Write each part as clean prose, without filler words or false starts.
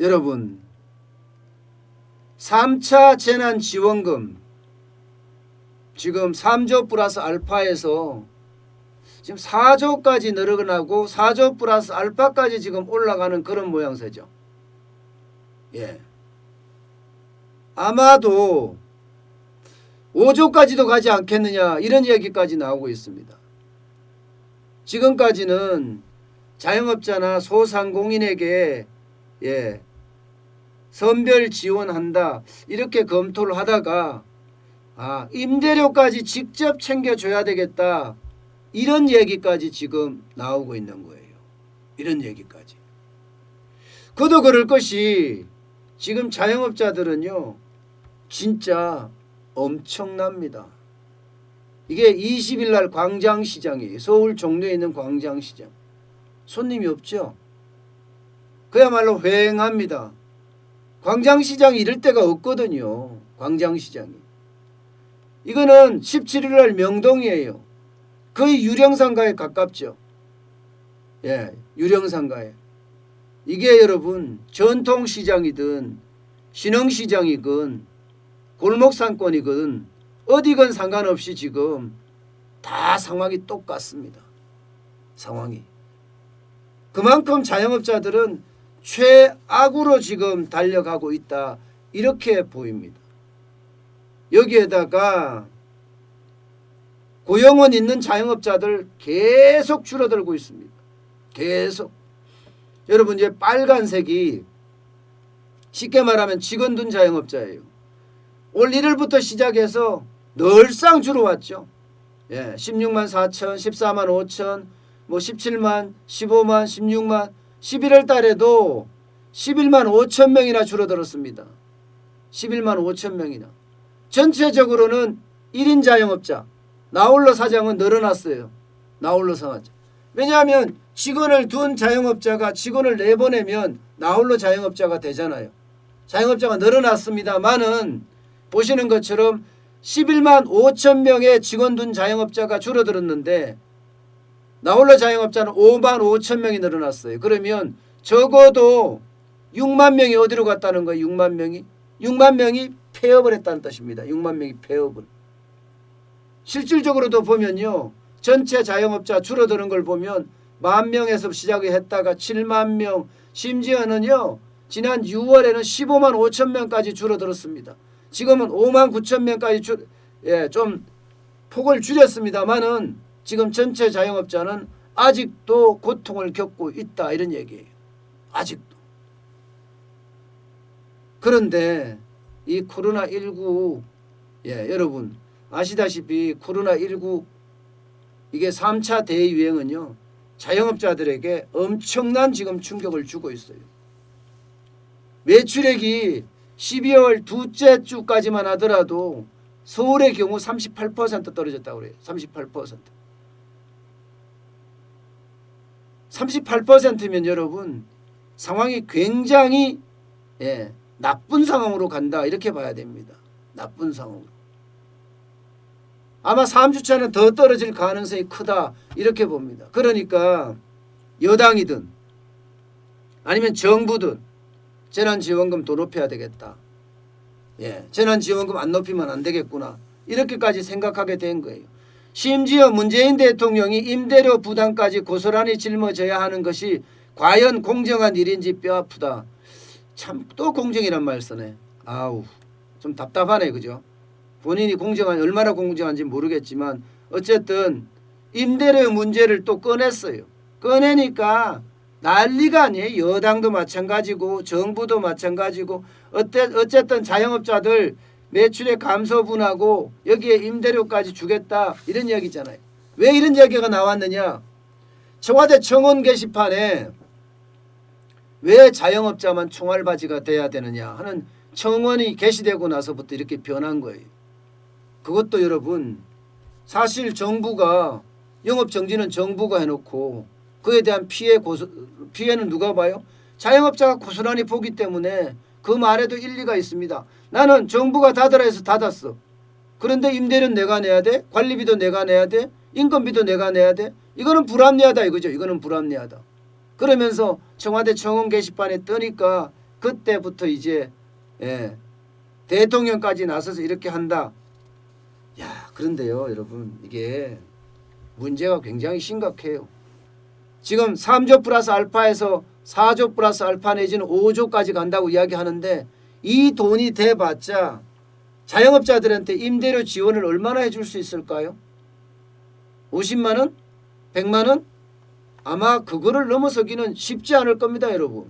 여러분 3차 재난지원금 지금 3조 플러스 알파에서 지금 4조까지 늘어나고 4조 플러스 알파까지 지금 올라가는 그런 모양새죠. 예. 아마도 5조까지도 가지 않겠느냐 이런 얘기까지 나오고 있습니다. 지금까지는 자영업자나 소상공인에게 선별 지원한다 이렇게 검토를 하다가 임대료까지 직접 챙겨줘야 되겠다 이런 얘기까지 지금 나오고 있는 거예요. 이런 얘기까지. 그도 그럴 것이 지금 자영업자들은요 진짜 엄청납니다. 이게 20일 날 광장시장이에요. 서울 종로에 있는 광장시장. 손님이 없죠. 그야말로 휑합니다. 광장시장이 이럴 데가 없거든요. 광장시장이. 이거는 17일 날 명동이에요. 거의 유령상가에 가깝죠. 예, 유령상가에. 이게 여러분 전통시장이든 신흥시장이든 골목상권이든 어디건 상관없이 지금 다 상황이 똑같습니다. 상황이. 그만큼 자영업자들은 최악으로 지금 달려가고 있다 이렇게 보입니다. 여기에다가 고용원 있는 자영업자들 계속 줄어들고 있습니다. 계속. 여러분 이제 빨간색이 쉽게 말하면 직원 둔 자영업자예요. 올 1월부터 시작해서 늘상 줄어왔죠. 16만 4천, 14만 5천, 17만, 15만, 16만, 11월 달에도 11만 5천 명이나 줄어들었습니다. 11만 5천 명이나. 전체적으로는 1인 자영업자, 나홀로 사장은 늘어났어요. 나홀로 사장. 왜냐하면 직원을 둔 자영업자가 직원을 내보내면 나홀로 자영업자가 되잖아요. 자영업자가 늘어났습니다만은 보시는 것처럼 11만 5천 명의 직원 둔 자영업자가 줄어들었는데 나홀로 자영업자는 5만 5천 명이 늘어났어요. 그러면 적어도 6만 명이 어디로 갔다는 거예요? 6만 명이? 6만 명이 폐업을 했다는 뜻입니다. 6만 명이 폐업을. 실질적으로도 보면요. 전체 자영업자 줄어드는 걸 보면 10,000명에서 시작을 했다가 7만 명, 심지어는요. 지난 6월에는 15만 5천 명까지 줄어들었습니다. 지금은 5만 9천 명까지 좀 폭을 줄였습니다만은 지금 전체 자영업자는 아직도 고통을 겪고 있다 이런 얘기예요. 아직도. 그런데 이 코로나19 여러분 아시다시피 코로나19 이게 3차 대유행은요. 자영업자들에게 엄청난 지금 충격을 주고 있어요. 매출액이 12월 둘째 주까지만 하더라도 서울의 경우 38% 떨어졌다고 그래요. 38%. 38%면 여러분 상황이 굉장히 나쁜 상황으로 간다 이렇게 봐야 됩니다. 나쁜 상황으로. 아마 3주차는 더 떨어질 가능성이 크다 이렇게 봅니다. 그러니까 여당이든 아니면 정부든 재난지원금 더 높여야 되겠다. 재난지원금 안 높이면 안 되겠구나. 이렇게까지 생각하게 된 거예요. 심지어 문재인 대통령이 임대료 부담까지 고스란히 짊어져야 하는 것이 과연 공정한 일인지 뼈아프다. 참 또 공정이란 말 쓰네. 아우 좀 답답하네. 그죠? 본인이 얼마나 공정한지 모르겠지만 어쨌든 임대료 문제를 또 꺼냈어요. 꺼내니까 난리가 아니에요. 여당도 마찬가지고 정부도 마찬가지고 어쨌든 자영업자들 매출의 감소분하고 여기에 임대료까지 주겠다 이런 이야기잖아요. 왜 이런 이야기가 나왔느냐. 청와대 청원 게시판에 왜 자영업자만 총알바지가 돼야 되느냐 하는 청원이 게시되고 나서부터 이렇게 변한 거예요. 그것도 여러분 사실 정부가 영업정지는 정부가 해놓고 그에 대한 피해는 누가 봐요? 자영업자가 고스란히 보기 때문에 그 말에도 일리가 있습니다. 나는 정부가 닫으라 해서 닫았어. 그런데 임대료는 내가 내야 돼. 관리비도 내가 내야 돼. 인건비도 내가 내야 돼. 이거는 불합리하다 이거죠. 이거는 불합리하다. 그러면서 청와대 청원 게시판에 뜨니까 그때부터 이제 대통령까지 나서서 이렇게 한다. 야, 그런데요 여러분, 이게 문제가 굉장히 심각해요. 지금 3조 플러스 알파에서 4조 플러스 알파 내지는 5조까지 간다고 이야기하는데, 이 돈이 돼봤자 자영업자들한테 임대료 지원을 얼마나 해줄 수 있을까요? 50만 원? 100만 원? 아마 그거를 넘어서기는 쉽지 않을 겁니다 여러분.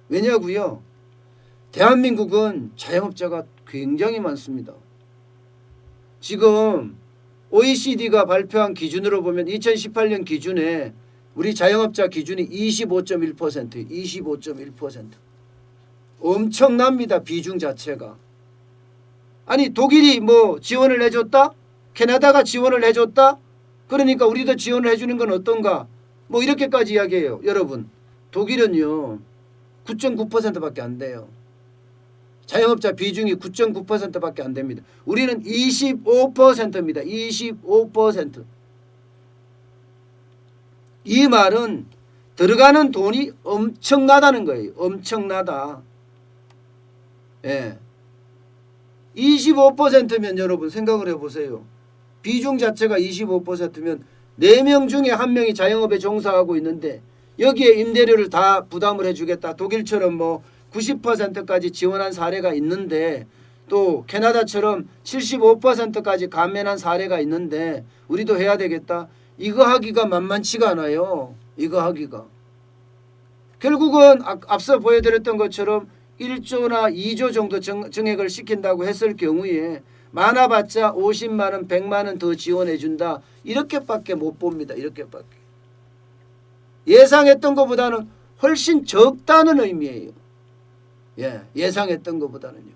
왜냐고요? 대한민국은 자영업자가 굉장히 많습니다. 지금 OECD가 발표한 기준으로 보면 2018년 기준에 우리 자영업자 기준이 25.1%, 25.1%. 엄청납니다 비중 자체가. 아니 독일이 뭐 지원을 해줬다? 캐나다가 지원을 해줬다? 그러니까 우리도 지원을 해주는 건 어떤가? 뭐 이렇게까지 이야기해요. 여러분, 독일은요 9.9%밖에 안 돼요. 자영업자 비중이 9.9%밖에 안 됩니다. 우리는 25%입니다. 25%. 이 말은 들어가는 돈이 엄청나다는 거예요. 엄청나다. 예. 25%면 여러분 생각을 해보세요. 비중 자체가 25%면 4명 중에 1명이 자영업에 종사하고 있는데 여기에 임대료를 다 부담을 해주겠다. 독일처럼 뭐 90%까지 지원한 사례가 있는데, 또 캐나다처럼 75%까지 감면한 사례가 있는데 우리도 해야 되겠다. 이거 하기가 만만치가 않아요. 이거 하기가. 결국은 앞서 보여드렸던 것처럼 1조나 2조 정도 증액을 시킨다고 했을 경우에 많아봤자 50만 원, 100만 원 더 지원해 준다. 이렇게밖에 못 봅니다. 이렇게밖에. 예상했던 것보다는 훨씬 적다는 의미예요. 예상했던 것보다는요.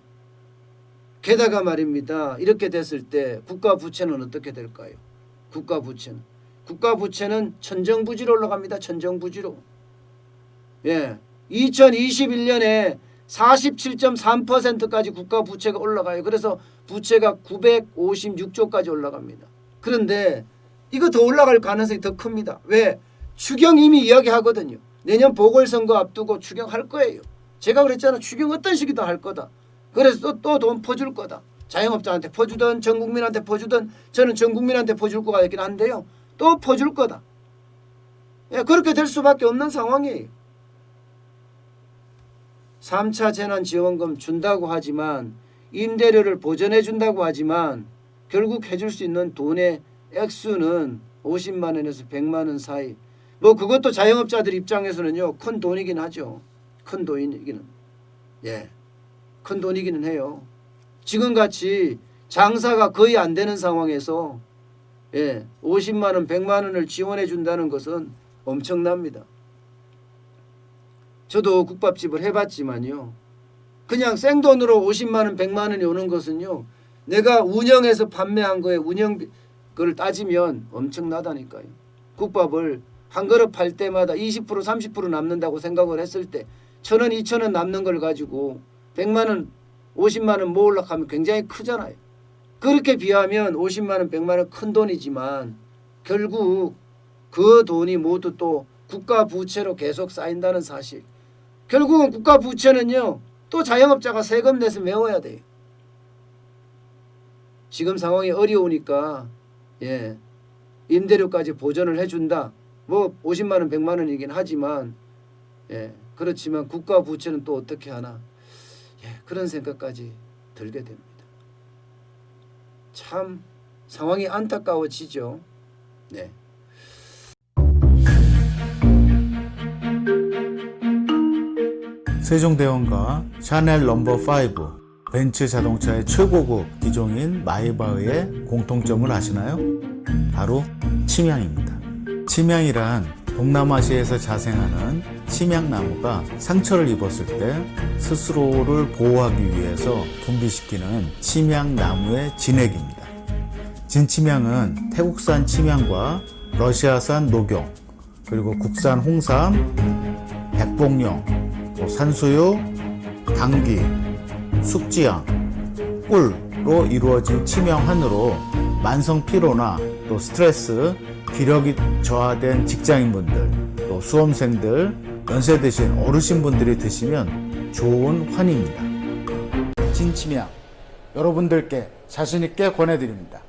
게다가 말입니다. 이렇게 됐을 때 국가 부채는 어떻게 될까요? 국가 부채는 천정부지로 올라갑니다. 천정부지로. 2021년에 47.3%까지 국가 부채가 올라가요. 그래서 부채가 956조까지 올라갑니다. 그런데 이거 더 올라갈 가능성이 더 큽니다. 왜? 추경 이미 이야기하거든요. 내년 보궐선거 앞두고 추경할 거예요. 제가 그랬잖아. 추경 어떤 식이든 할 거다. 그래서 또 돈 퍼줄 거다. 자영업자한테 퍼주든 전 국민한테 퍼주든, 저는 전 국민한테 퍼줄 거가 있긴 한데요. 또 퍼줄 거다. 그렇게 될 수밖에 없는 상황이에요. 3차 재난지원금 준다고 하지만, 임대료를 보전해 준다고 하지만 결국 해줄 수 있는 돈의 액수는 50만 원에서 100만 원 사이. 뭐 그것도 자영업자들 입장에서는요 큰 돈이긴 하죠. 큰 돈이기는. 큰 돈이기는 해요. 지금같이 장사가 거의 안 되는 상황에서 50만 원, 100만 원을 지원해 준다는 것은 엄청납니다. 저도 국밥집을 해봤지만요. 그냥 생돈으로 50만 원, 100만 원이 오는 것은요. 내가 운영해서 판매한 거에 운영비를 따지면 엄청나다니까요. 국밥을 한 그릇 팔 때마다 20% 30% 남는다고 생각을 했을 때 1,000원 2,000원 남는 걸 가지고 100만 원 50만 원 모으려고 하면 굉장히 크잖아요. 그렇게 비하면 50만 원 100만 원 큰 돈이지만 결국 그 돈이 모두 또 국가 부채로 계속 쌓인다는 사실. 결국은 국가 부채는요 또 자영업자가 세금 내서 메워야 돼요. 지금 상황이 어려우니까 임대료까지 보전을 해준다. 뭐 50만 원 100만 원이긴 하지만 그렇지만 국가 부채는 또 어떻게 하나. 그런 생각까지 들게 됩니다. 참 상황이 안타까워지죠. 세종대왕과 샤넬 넘버5, 벤츠 자동차의 최고급 기종인 마이바흐의 공통점을 아시나요? 바로 침향입니다. 침향이란 동남아시아에서 자생하는 침향나무가 상처를 입었을 때 스스로를 보호하기 위해서 분비시키는 침향나무의 진액입니다. 진침향은 태국산 침향과 러시아산 녹용, 그리고 국산 홍삼, 백봉령, 산수유, 당귀, 숙지향, 꿀로 이루어진 침향환으로 만성 피로나 또 스트레스, 기력이 저하된 직장인분들, 또 수험생들, 연세 드신 어르신분들이 드시면 좋은 환입니다. 진치약 여러분들께 자신있게 권해드립니다.